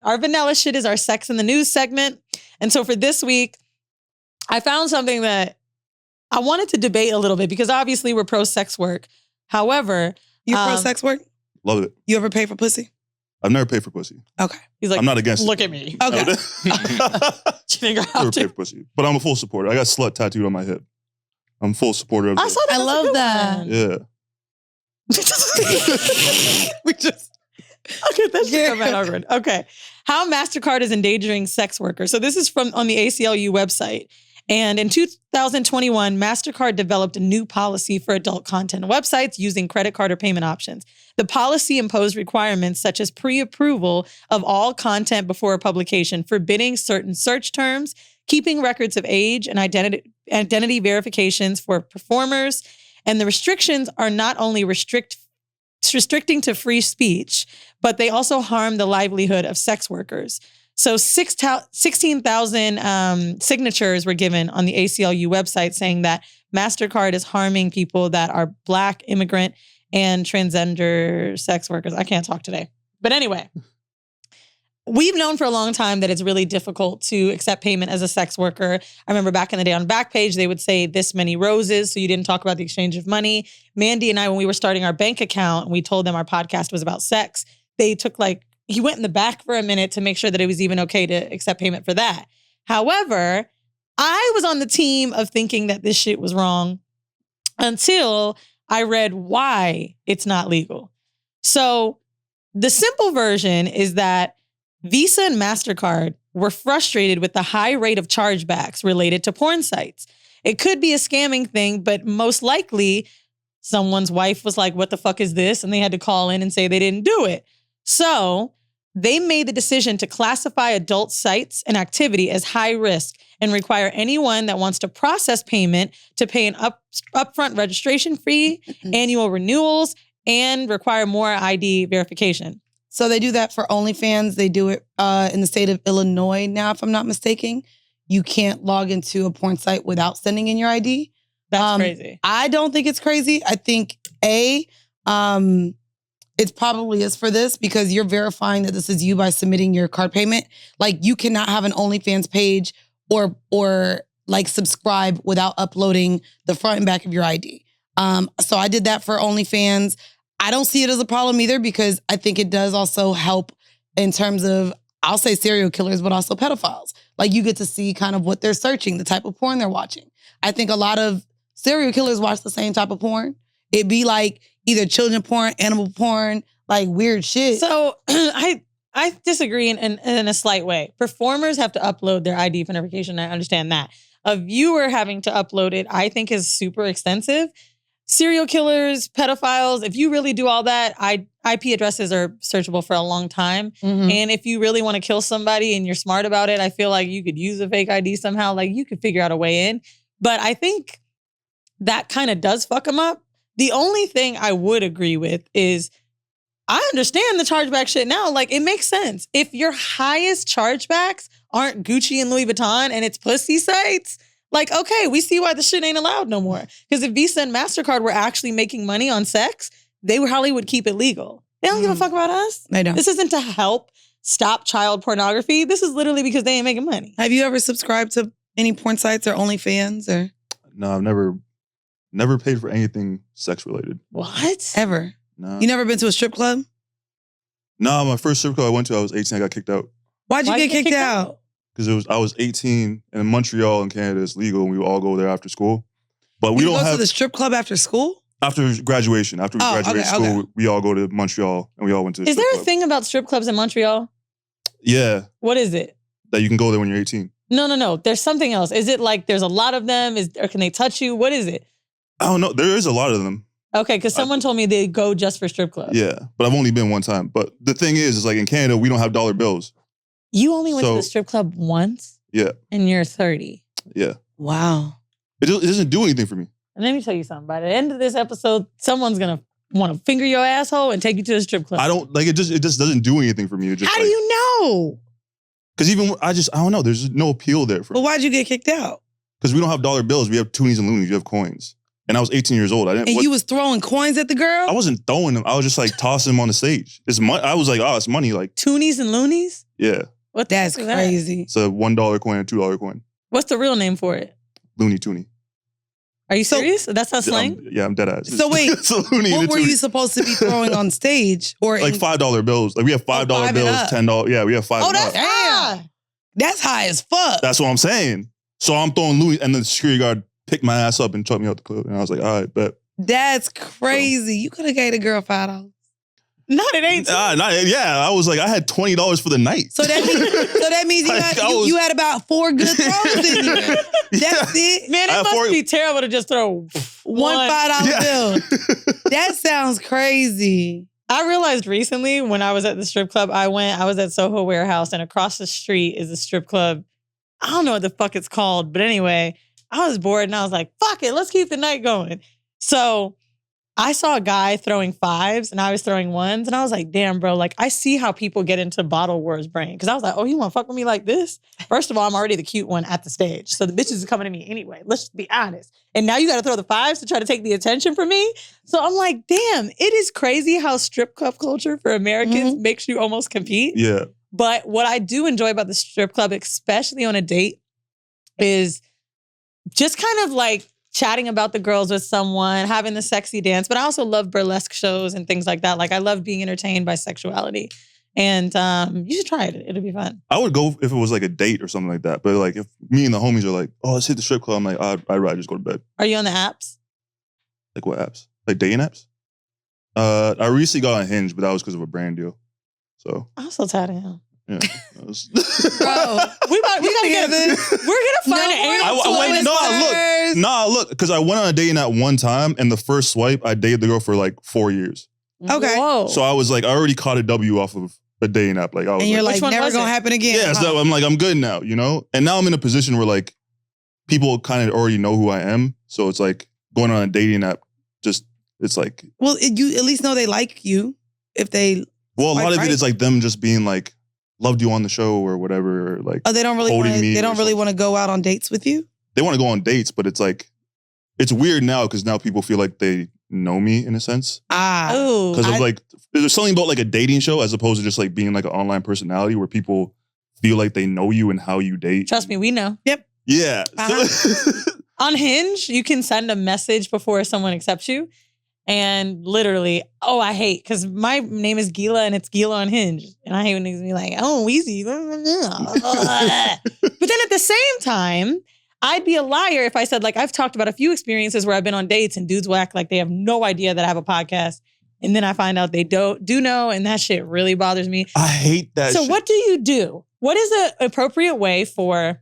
Our vanilla shit is our sex in the news segment. And so for this week, I found something that I wanted to debate a little bit because obviously we're pro sex work. However, you pro sex work? Love it. You ever pay for pussy? I've never paid for pussy. Okay. He's like, I'm not against look it. at me. Okay. Never paid for pussy. But I'm a full supporter. I got slut tattooed on my hip. I'm full supporter of I saw that. I love that. Yeah. We just... Okay, that's awkward. Okay. How MasterCard is endangering sex workers. So this is from on the ACLU website. And in 2021, MasterCard developed a new policy for adult content websites using credit card or payment options. The policy imposed requirements such as pre-approval of all content before a publication, forbidding certain search terms, keeping records of age and identity verifications for performers. And the restrictions are not only restricting to free speech, but they also harm the livelihood of sex workers. So 16,000 signatures were given on the ACLU website saying that MasterCard is harming people that are Black, immigrant, and transgender sex workers. I can't talk today. But anyway, we've known for a long time that it's really difficult to accept payment as a sex worker. I remember back in the day on Backpage, they would say this many roses, so you didn't talk about the exchange of money. Mandii and I, when we were starting our bank account, and we told them our podcast was about sex, they took he went in the back for a minute to make sure that it was even okay to accept payment for that. However, I was on the team of thinking that this shit was wrong until I read why it's not legal. So the simple version is that Visa and MasterCard were frustrated with the high rate of chargebacks related to porn sites. It could be a scamming thing, but most likely someone's wife was like, what the fuck is this? And they had to call in and say they didn't do it. So they made the decision to classify adult sites and activity as high risk and require anyone that wants to process payment to pay an upfront registration fee, annual renewals, and require more ID verification. So they do that for OnlyFans. They do it in the state of Illinois now, if I'm not mistaken. You can't log into a porn site without sending in your ID. That's crazy. I don't think it's crazy. I think, it probably is for this because you're verifying that this is you by submitting your card payment. Like you cannot have an OnlyFans page or subscribe without uploading the front and back of your ID. So I did that for OnlyFans. I don't see it as a problem either because I think it does also help in terms of, I'll say serial killers, but also pedophiles. Like you get to see kind of what they're searching, the type of porn they're watching. I think a lot of serial killers watch the same type of porn. It'd be like either children porn, animal porn, like weird shit. So I disagree in a slight way. Performers have to upload their ID for verification. I understand that. A viewer having to upload it, I think is super extensive. Serial killers, pedophiles, if you really do all that, IP addresses are searchable for a long time. Mm-hmm. And if you really want to kill somebody and you're smart about it, I feel like you could use a fake ID somehow. Like you could figure out a way in. But I think that kind of does fuck them up. The only thing I would agree with is I understand the chargeback shit now. Like it makes sense. If your highest chargebacks aren't Gucci and Louis Vuitton and it's pussy sites, like, okay, we see why the shit ain't allowed no more. Because if Visa and MasterCard were actually making money on sex, they probably would keep it legal. They don't give a fuck about us. They don't. This isn't to help stop child pornography. This is literally because they ain't making money. Have you ever subscribed to any porn sites or OnlyFans or? No, I've never paid for anything sex related. What? Ever? No. You never been to a strip club? No, my first strip club I went to, I was 18, I got kicked out. Why'd you get kicked out? Because I was 18, and in Montreal in Canada, it's legal, and we would all go there after school. But we you don't go have... to the strip club after school? After graduation. After we graduated school, we all go to Montreal, and we all went to the strip club. Is there a thing about strip clubs in Montreal? Yeah. What is it? That you can go there when you're 18. No. There's something else. Is it like there's a lot of them? Or can they touch you? What is it? I don't know. There is a lot of them. Okay, because someone told me they go just for strip clubs. Yeah, but I've only been one time. But the thing is like in Canada, we don't have dollar bills. You only went to the strip club once? Yeah. And you're 30. Yeah. Wow. It doesn't do anything for me. And let me tell you something. By the end of this episode, someone's going to want to finger your asshole and take you to the strip club. I don't, like, it just doesn't do anything for me. It just, How do you know? Because even, I don't know. There's no appeal there for me. But why'd you get kicked out? Because we don't have dollar bills. We have toonies and loonies. We have coins. And I was 18 years old. And you was throwing coins at the girl? I wasn't throwing them. I was just like tossing them on the stage. I was like, oh, it's money. Like Toonies and loonies? Yeah. That's crazy. It's a $1 coin and $2 coin. What's the real name for it? Looney Toonie. Are you serious? That's not slang? I'm dead ass. So wait, what were you supposed to be throwing on stage? Or like $5 bills. Like we have $5 bills, $10. Yeah, we have $5. Oh, that's high. That's high as fuck. That's what I'm saying. So I'm throwing Louis, and the security guard picked my ass up and chucked me out the club. And I was like, all right, bet. That's crazy. You could have gave the girl $5. Not at 18. Yeah, I was like, I had $20 for the night. So that means you had about 4 good throws in you. That's it. Man, it must be terrible to just throw one $5 bill. That sounds crazy. I realized recently when I was at the strip club I was at Soho Warehouse, and across the street is a strip club. I don't know what the fuck it's called, but anyway, I was bored and I was like, fuck it, let's keep the night going. So I saw a guy throwing 5s and I was throwing 1s, and I was like, damn, bro, like I see how people get into bottle wars brain. Cause I was like, oh, you wanna fuck with me like this? First of all, I'm already the cute one at the stage. So the bitches are coming to me anyway. Let's just be honest. And now you gotta throw the 5s to try to take the attention from me. So I'm like, damn, it is crazy how strip club culture for Americans makes you almost compete. Yeah. But what I do enjoy about the strip club, especially on a date, is just kind of like chatting about the girls with someone, having the sexy dance. But I also love burlesque shows and things like that. Like I love being entertained by sexuality. And you should try it. It'll be fun. I would go if it was like a date or something like that. But like if me and the homies are like, oh, let's hit the strip club, I'm like, I'd rather just go to bed. Are you on the apps? Like what apps? Like dating apps? I recently got on Hinge, but that was because of a brand deal. So I'm so tired of him. Yeah. Bro, we gotta get this. We're gonna find an look, because I went on a dating app one time, and the first swipe, I dated the girl for like 4 years. Okay. Whoa. So I was like, I already caught a W off of a dating app. Like I was, and you're like, never gonna happen again. Yeah, so I'm like, I'm good now, you know. And now I'm in a position where like people kind of already know who I am, so it's like going on a dating app. Just it's like, well, you at least know they like you if they. Well, a lot of it is like them just being like, loved you on the show or whatever. Or like, oh, they don't really want to go out on dates with you. They want to go on dates, but it's like, it's weird now because now people feel like they know me in a sense. Because of like, there's something about like a dating show as opposed to just like being like an online personality where people feel like they know you and how you date. Trust me, we know. Yep. Yeah. On Hinge, you can send a message before someone accepts you. And literally, I hate, because my name is Gila and it's Gila on Hinge. And I hate when niggas be like, oh, Weezy. But then at the same time, I'd be a liar if I said, like, I've talked about a few experiences where I've been on dates and dudes will act like they have no idea that I have a podcast. And then I find out they do know, and that shit really bothers me. I hate that So shit. what do you do? What is an appropriate way for,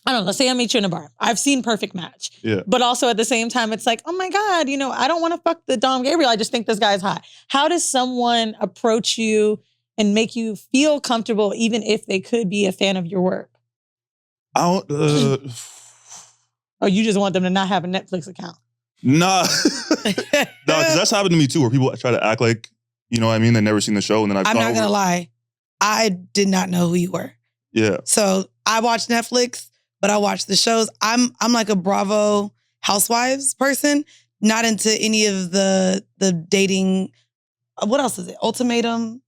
I don't know, let's say I meet you in a bar. I've seen Perfect Match. Yeah. But also at the same time, it's like, oh my God, I don't want to fuck the Dom Gabriel. I just think this guy's hot. How does someone approach you and make you feel comfortable even if they could be a fan of your work? I don't, Or you just want them to not have a Netflix account? Nah. Because that's happened to me too, where people try to act like, you know what I mean? They've never seen the show. And then I'm not going to lie. I did not know who you were. Yeah. So I watched Netflix, but I watch the shows. I'm like a Bravo Housewives person, not into any of the dating. What else is it? Ultimatum.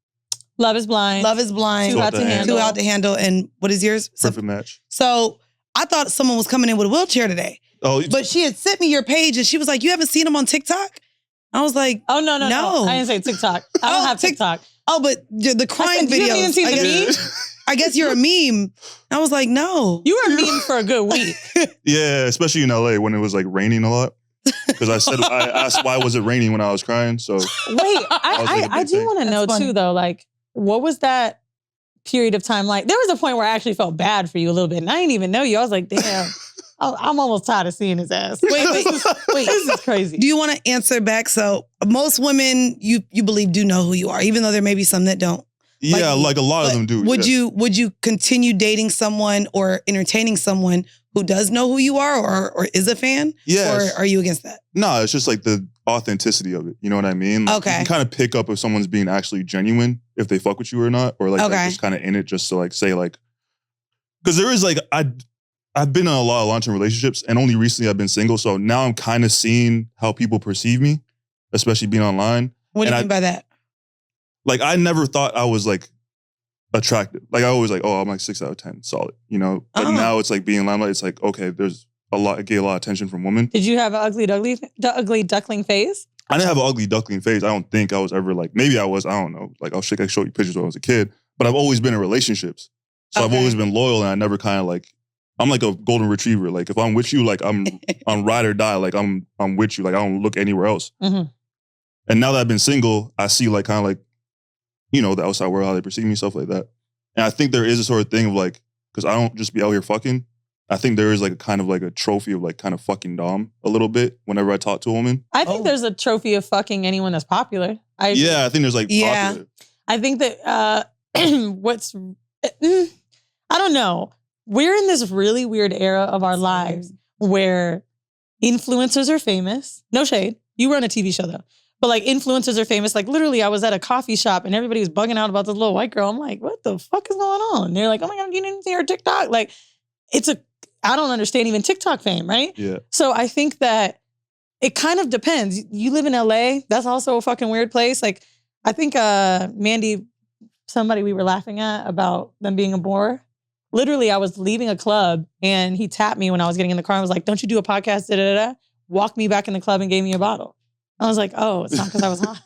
Love is Blind. Love is Blind. Too Out to Handle. Too Out to Handle. And what is yours? Perfect Match. So I thought someone was coming in with a wheelchair today. Oh, but she had sent me your page and she was like, you haven't seen him on TikTok? I was like, oh, no. I didn't say TikTok. I don't have TikTok. Oh, but the crime videos. You haven't even seen the meme? I guess you're a meme. I was like, no. You were a meme for a good week. Yeah, especially in LA when it was like raining a lot. Because I asked why was it raining when I was crying. So wait, I do want to know too though, like, what was that period of time like? There was a point where I actually felt bad for you a little bit, and I didn't even know you. I was like, damn, I'm almost tired of seeing his ass. Wait, this is crazy. Do you want to answer back? So most women you believe do know who you are, even though there may be some that don't. Yeah, like a lot of them do. Would you continue dating someone or entertaining someone who does know who you are or is a fan? Yeah. Or are you against that? No, it's just like the authenticity of it. You know what I mean? Like, okay. You can kind of pick up if someone's being actually genuine, if they fuck with you or not, or like they're just kind of in it just to like say like, because there is like I've been in a lot of long-term relationships, and only recently I've been single. So now I'm kind of seeing how people perceive me, especially being online. What do you mean by that? Like, I never thought I was like attractive. Like, I always like, oh, I'm like 6 out of 10, solid, you know? But now it's like being in limelight, it's like, okay, there's I get a lot of attention from women. Did you have an ugly duckling phase? I didn't have an ugly duckling phase. I don't think I was ever like, maybe I was, I don't know. Like, I show you pictures when I was a kid, but I've always been in relationships. So I've always been loyal, and I never kind of like, I'm like a golden retriever. Like, if I'm with you, like I'm ride or die. Like I'm with you. Like, I don't look anywhere else. Mm-hmm. And now that I've been single, I see like kind of like, you know, the outside world, how they perceive me, stuff like that. And I think there is a sort of thing of like, because I don't just be out here fucking. I think there is like a kind of like a trophy of like kind of fucking Dom a little bit whenever I talk to a woman. I think there's a trophy of fucking anyone that's popular. I think there's like popular. I think that I don't know. We're in this really weird era of our lives where influencers are famous. No shade. You were on a TV show though. But like influencers are famous. Like literally I was at a coffee shop and everybody was bugging out about this little white girl. I'm like, what the fuck is going on? And they're like, oh my God, you didn't see her TikTok. Like I don't understand even TikTok fame, right? Yeah. So I think that it kind of depends. You live in LA. That's also a fucking weird place. Like I think Mandii, somebody we were laughing at about them being a bore. Literally, I was leaving a club and he tapped me when I was getting in the car and was like, don't you do a podcast? Da-da-da-da. Walked me back in the club and gave me a bottle. I was like, oh, it's not because I was hot.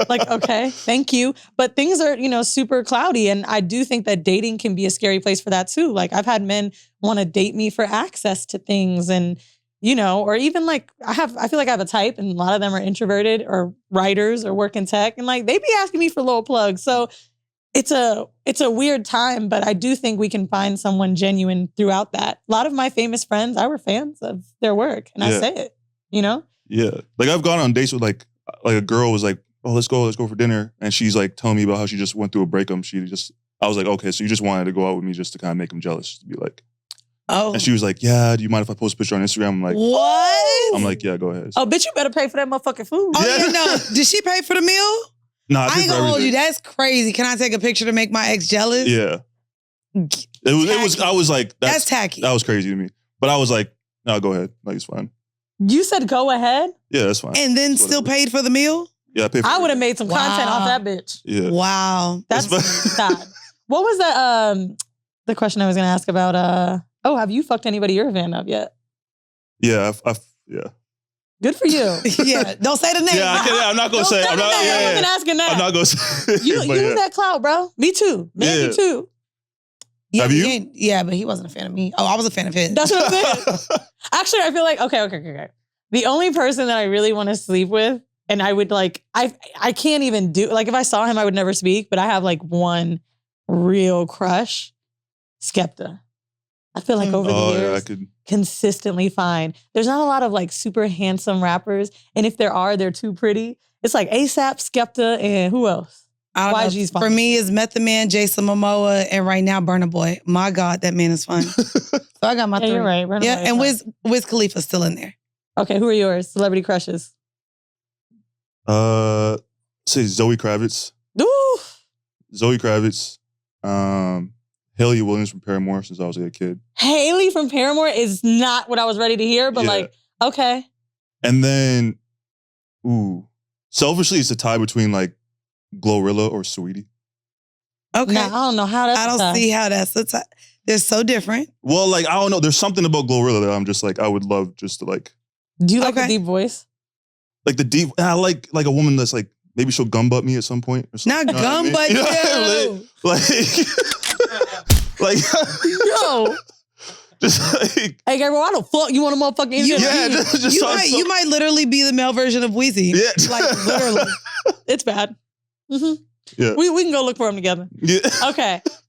Like, okay, thank you. But things are, you know, super cloudy. And I do think that dating can be a scary place for that too. Like I've had men want to date me for access to things and, you know, or even like I feel like I have a type and a lot of them are introverted or writers or work in tech. And like, they be asking me for little plugs. So it's a weird time, but I do think we can find someone genuine throughout that. A lot of my famous friends, I were fans of their work and I say it, you know? Yeah. Like I've gone on dates with like a girl was like, oh, let's go for dinner. And she's like telling me about how she just went through a breakup. I was like, okay, so you just wanted to go out with me just to kind of make him jealous. To be like, oh. And she was like, yeah, do you mind if I post a picture on Instagram? I'm like, what? I'm like, yeah, go ahead. Oh, bitch, you better pay for that motherfucking food. Oh, yeah, no. Did she pay for the meal? No, I ain't gonna hold you. That's crazy. Can I take a picture to make my ex jealous? Yeah. It was, I was like, that's tacky. That was crazy to me. But I was like, no, go ahead. Like, it's fine. You said go ahead? Yeah, that's fine. And then still paid for the meal? Yeah, I paid for I would have made some content off that bitch. Yeah. Wow. That's sad. What was the question I was going to ask about? Have you fucked anybody you're a fan of yet? Yeah, yeah. Good for you. Yeah, don't say the name. Yeah, I'm not going to say it. I wasn't asking that. I'm not going to say it. You use that clout, bro. Me too. Me too. Yeah, have you? Yeah, but he wasn't a fan of me. Oh, I was a fan of his. That's what I'm saying. Actually, I feel like, okay. The only person that I really want to sleep with, and I would like, I can't even do, like if I saw him, I would never speak, but I have like one real crush, Skepta. I feel like over the years, consistently fine. There's not a lot of like super handsome rappers. And if there are, they're too pretty. It's like ASAP, Skepta, and who else? YG's fine. For me, it's Method Man, Jason Momoa, and right now, Burna Boy. My God, that man is fun. So I got my 3. You're right. Burna yeah, Boy and Wiz Khalifa's still in there. Okay, who are yours? Celebrity crushes? Say Zoe Kravitz. Ooh. Zoe Kravitz. Hayley Williams from Paramore since I was a kid. Hayley from Paramore is not what I was ready to hear, but like, okay. And then, selfishly, it's a tie between like Glorilla or Saweetie. Okay. Now, I don't know how that's I don't see how that's the tie. They're so different. Well, like, I don't know. There's something about Glorilla that I'm just like, I would love just to like. Do you like the deep voice? Like the deep, I like a woman that's like, maybe she'll gum butt me at some point. Or not gum butt you. Like, yo. Just like, hey, Gabriel, why the fuck you want a motherfucking you might literally be the male version of Weezy. Yeah. Like, literally. It's bad. Mm-hmm. Yeah. We can go look for him together. Yeah. Okay.